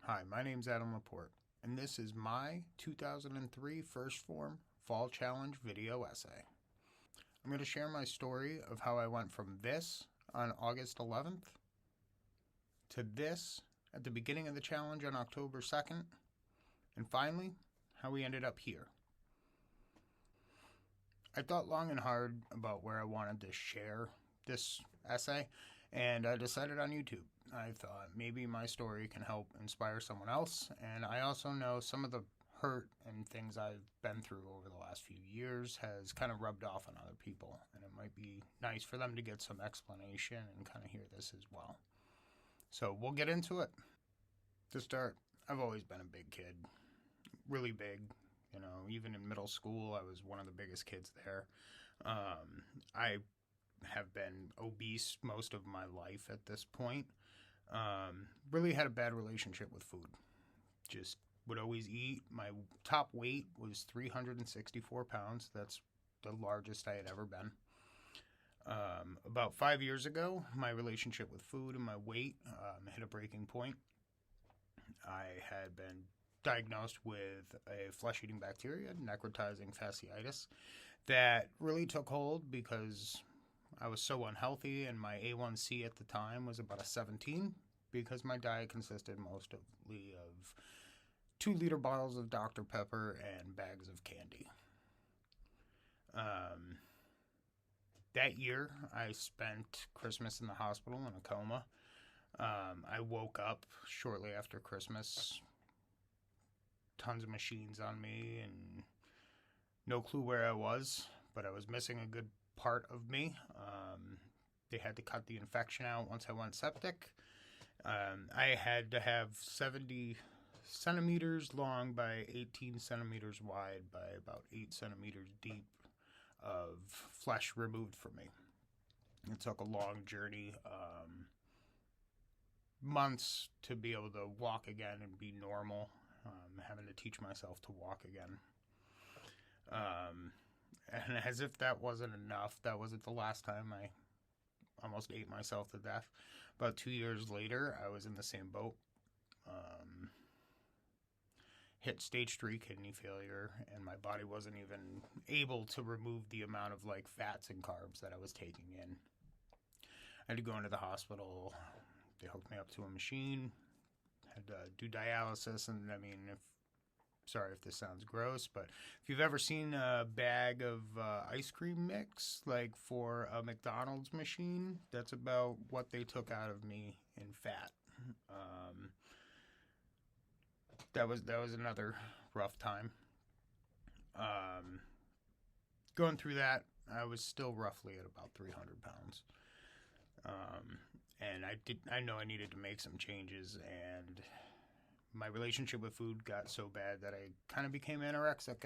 Hi, my name's Adam Laporte, and this is my 2003 First Form Fall Challenge video essay. I'm going to share my story of how I went from this on August 11th to this at the beginning of the challenge on October 2nd, and finally, how we ended up here. I thought long and hard about where I wanted to share this essay, and I decided on YouTube. I thought maybe my story can help inspire someone else, and I also know some of the hurt and things I've been through over the last few years has kind of rubbed off on other people, and it might be nice for them to get some explanation and kind of hear this as well. So we'll get into it. To start, I've always been a big kid, really big. You know, even in middle school, I was one of the biggest kids there. I have been obese most of my life at this point. Really had a bad relationship with food. Just would always eat. My top weight was 364 pounds. That's the largest I had ever been. About 5 years ago, my relationship with food and my weight hit a breaking point. I had been diagnosed with a flesh-eating bacteria, necrotizing fasciitis, that really took hold because I was so unhealthy, and my A1C at the time was about a 17 because my diet consisted mostly of 2-liter bottles of Dr. Pepper and bags of candy. That year, I spent Christmas in the hospital in a coma. I woke up shortly after Christmas, tons of machines on me, and no clue where I was, but I was missing a good part of me. They had to cut the infection out once I went septic. I had to have 70 centimeters long by 18 centimeters wide by about 8 centimeters deep of flesh removed from me. It took a long journey, months to be able to walk again and be normal, having to teach myself to walk again. And as if that wasn't enough, that wasn't the last time I almost ate myself to death. About 2 years later, I was in the same boat. Hit stage 3 kidney failure, and my body wasn't even able to remove the amount of fats and carbs that I was taking in. I had to go into the hospital. They hooked me up to a machine, had to do dialysis, and sorry if this sounds gross, but if you've ever seen a bag of ice cream mix, for a McDonald's machine, that's about what they took out of me in fat. That was another rough time. Going through that, I was still roughly at about 300 pounds. And I know I needed to make some changes, and my relationship with food got so bad that I kind of became anorexic.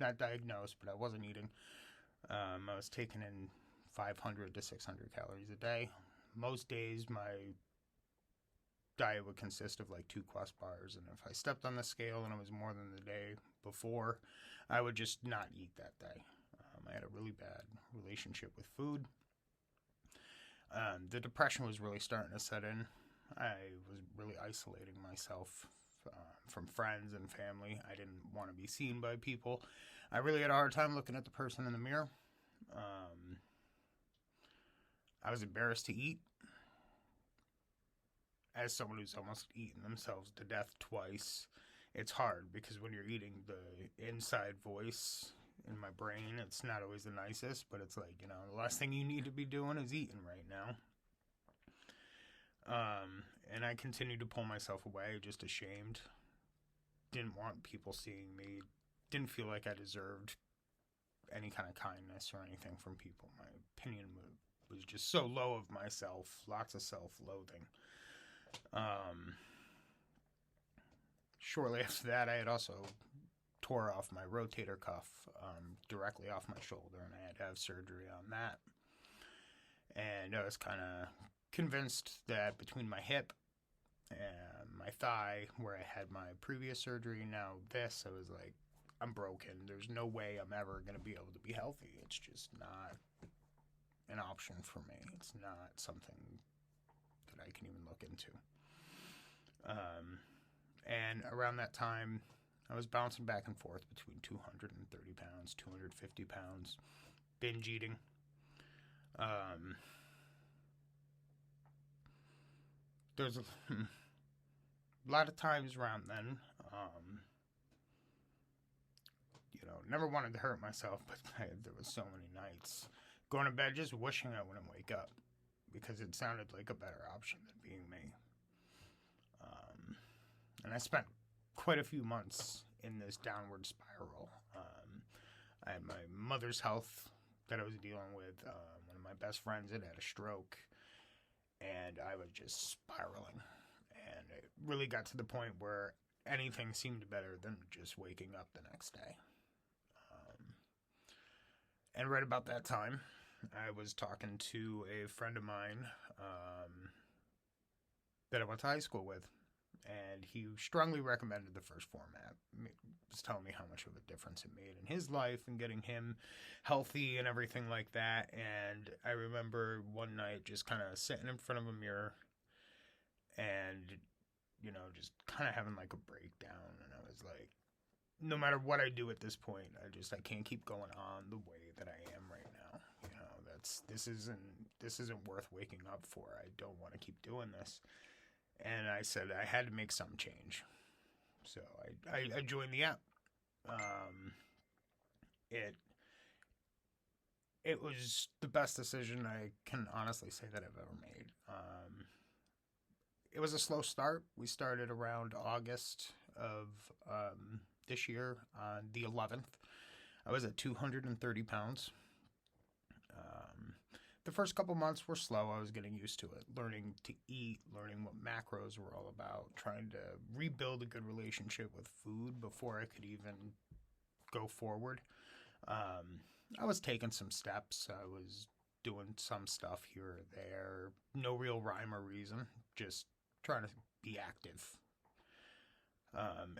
Not diagnosed, but I wasn't eating. I was taking in 500 to 600 calories a day. Most days, my diet would consist of 2 Quest bars, and if I stepped on the scale and it was more than the day before, I would just not eat that day. I had a really bad relationship with food. The depression was really starting to set in. I was really isolating myself from friends and family. I didn't want to be seen by people. I really had a hard time looking at the person in the mirror. I was embarrassed to eat. As someone who's almost eaten themselves to death twice, it's hard because when you're eating, the inside voice in my brain, it's not always the nicest, but it's the last thing you need to be doing is eating right now. And I continued to pull myself away, just ashamed. Didn't want people seeing me. Didn't feel like I deserved any kind of kindness or anything from people. My opinion was just so low of myself, lots of self-loathing. Shortly after that, I had also tore off my rotator cuff directly off my shoulder, and I had to have surgery on that. And I was kind of convinced that between my hip and my thigh, where I had my previous surgery, now this, I was like, I'm broken. There's no way I'm ever going to be able to be healthy. It's just not an option for me. It's not something that I can even look into. And around that time, I was bouncing back and forth between 230 pounds, 250 pounds, binge eating. There's a lot of times around then, never wanted to hurt myself, but there was so many nights going to bed just wishing I wouldn't wake up because it sounded like a better option than being me. And I spent quite a few months in this downward spiral. I had my mother's health that I was dealing with. One of my best friends had a stroke, and I was just spiraling. And it really got to the point where anything seemed better than just waking up the next day. And right about that time, I was talking to a friend of mine that I went to high school with. And he strongly recommended the first Phorm app. He was telling me how much of a difference it made in his life and getting him healthy and everything like that. And I remember one night just kind of sitting in front of a mirror and, just kind of having like a breakdown. And I was like, no matter what I do at this point, I can't keep going on the way that I am right now. This isn't worth waking up for. I don't want to keep doing this. And I said I had to make some change. So I joined the app. It was the best decision I can honestly say that I've ever made. It was a slow start. We started around August of this year on the 11th. I was at 230 pounds. The first couple months were slow. I was getting used to it, learning to eat, learning what macros were all about, trying to rebuild a good relationship with food before I could even go forward. I was taking some steps. I was doing some stuff here or there. No real rhyme or reason, just trying to be active.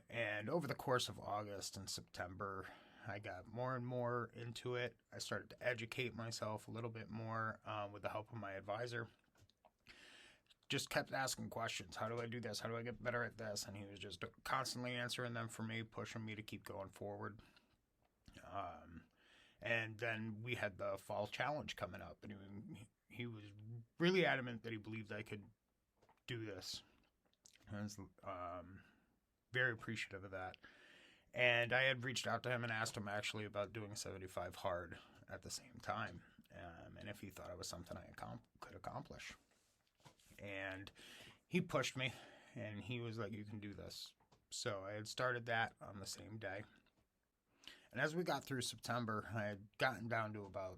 And over the course of August and September, I got more and more into it. I started to educate myself a little bit more with the help of my advisor. Just kept asking questions. How do I do this? How do I get better at this? And he was just constantly answering them for me, pushing me to keep going forward. And then we had the fall challenge coming up, and he was really adamant that he believed I could do this. I was very appreciative of that. And I had reached out to him and asked him actually about doing 75 hard at the same time, and if he thought it was something I could accomplish. And he pushed me, and he was like, you can do this. So I had started that on the same day. And as we got through September, I had gotten down to about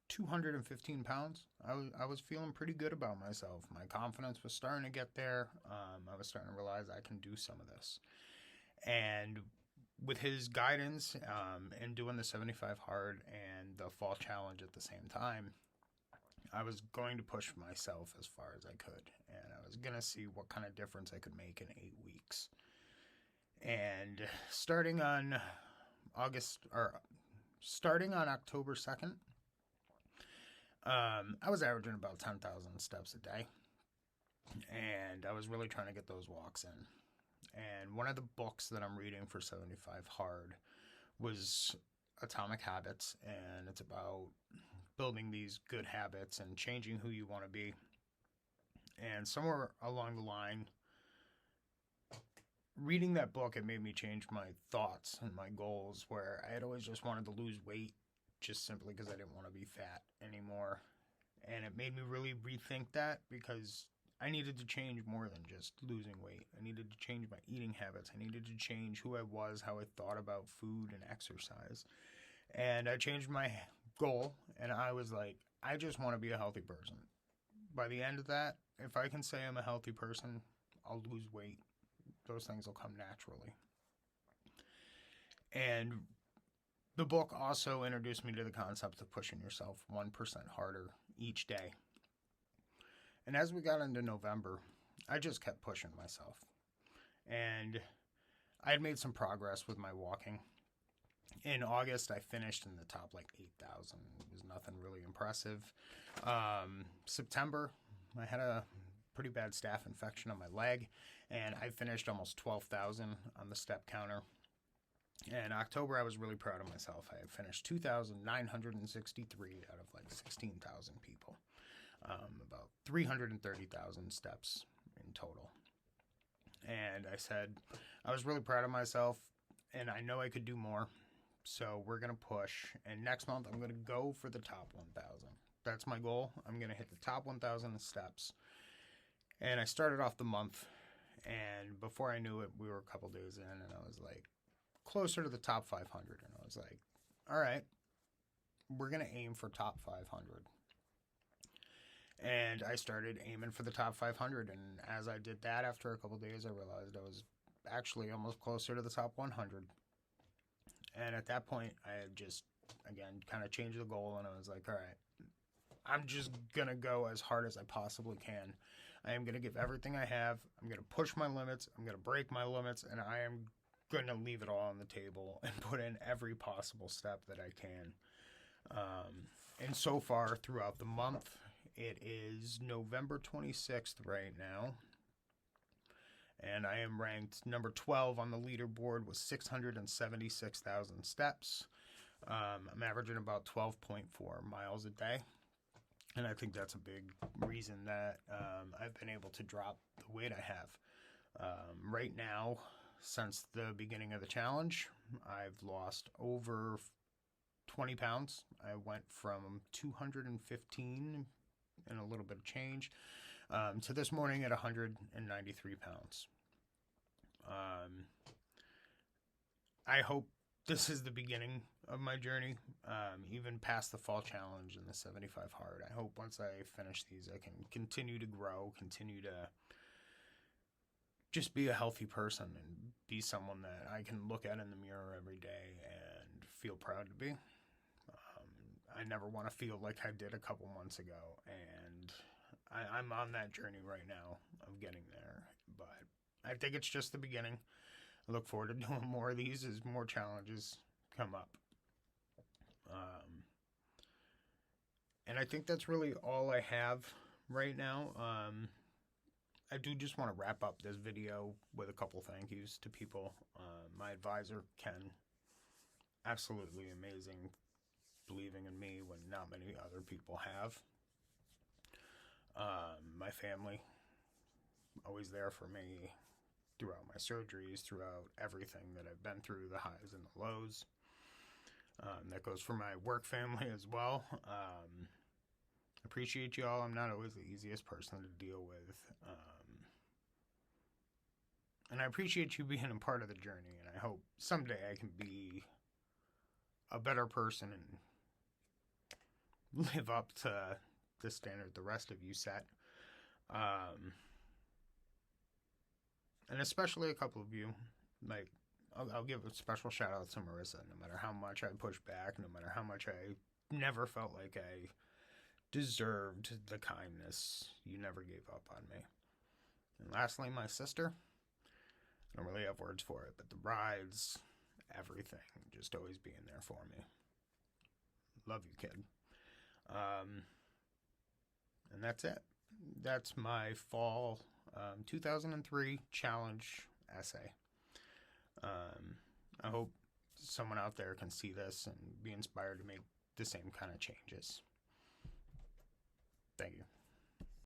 215 pounds. I was feeling pretty good about myself. My confidence was starting to get there. I was starting to realize I can do some of this. And with his guidance and doing the 75 hard and the fall challenge at the same time, I was going to push myself as far as I could. And I was going to see what kind of difference I could make in 8 weeks. And starting on October 2nd, I was averaging about 10,000 steps a day. And I was really trying to get those walks in. And one of the books that I'm reading for 75 hard was Atomic Habits, and it's about building these good habits and changing who you want to be. And somewhere along the line, reading that book, it made me change my thoughts and my goals, where I had always just wanted to lose weight just simply because I didn't want to be fat anymore. And it made me really rethink that, because I needed to change more than just losing weight. I needed to change my eating habits. I needed to change who I was, how I thought about food and exercise. And I changed my goal, and I was like, I just want to be a healthy person. By the end of that, if I can say I'm a healthy person, I'll lose weight. Those things will come naturally. And the book also introduced me to the concept of pushing yourself 1% harder each day. And as we got into November, I just kept pushing myself. And I had made some progress with my walking. In August, I finished in the top 8,000. It was nothing really impressive. September, I had a pretty bad staph infection on my leg, and I finished almost 12,000 on the step counter. In October, I was really proud of myself. I finished 2,963 out of like 16,000 people, about 330,000 steps in total. And I said I was really proud of myself, and I know I could do more. So we're going to push. And next month, I'm going to go for the top 1,000. That's my goal. I'm going to hit the top 1,000 steps. And I started off the month, and before I knew it, we were a couple days in, and I was like closer to the top 500. And I was like, all right, we're going to aim for top 500. And I started aiming for the top 500. And as I did that, after a couple days, I realized I was actually almost closer to the top 100. And at that point, I had just, again, kind of changed the goal, and I was like, all right, I'm just going to go as hard as I possibly can. I am going to give everything I have. I'm going to push my limits. I'm going to break my limits, and I am going to leave it all on the table and put in every possible step that I can. And so far, throughout the month, it is November 26th right now. And I am ranked number 12 on the leaderboard with 676,000 steps. I'm averaging about 12.4 miles a day. And I think that's a big reason that I've been able to drop the weight I have. Right now, since the beginning of the challenge, I've lost over 20 pounds. I went from 215 and a little bit of change to this morning at 193 pounds. I hope this is the beginning of my journey, even past the fall challenge and the 75 hard. I hope once I finish these, I can continue to grow, continue to just be a healthy person and be someone that I can look at in the mirror every day and feel proud to be. I never want to feel like I did a couple months ago, and I'm on that journey right now of getting there, but I think it's just the beginning. I look forward to doing more of these as more challenges come up. And I think that's really all I have right now. I do just want to wrap up this video with a couple thank yous to people. My advisor, Ken, absolutely amazing, believing in me when not many other people have. My family, always there for me throughout my surgeries, throughout everything that I've been through, the highs and the lows. That goes for my work family as well. Appreciate y'all. I'm not always the easiest person to deal with. And I appreciate you being a part of the journey, and I hope someday I can be a better person and live up to the standard the rest of you set. And especially a couple of you, like, I'll give a special shout out to Marissa. No matter how much I push back, no matter how much I never felt like I deserved the kindness, you never gave up on me. And lastly, my sister. I don't really have words for it, but the rides, everything, just always being there for me. Love you, kid. And that's it. That's my fall 2003 challenge essay. I hope someone out there can see this and be inspired to make the same kind of changes. Thank you.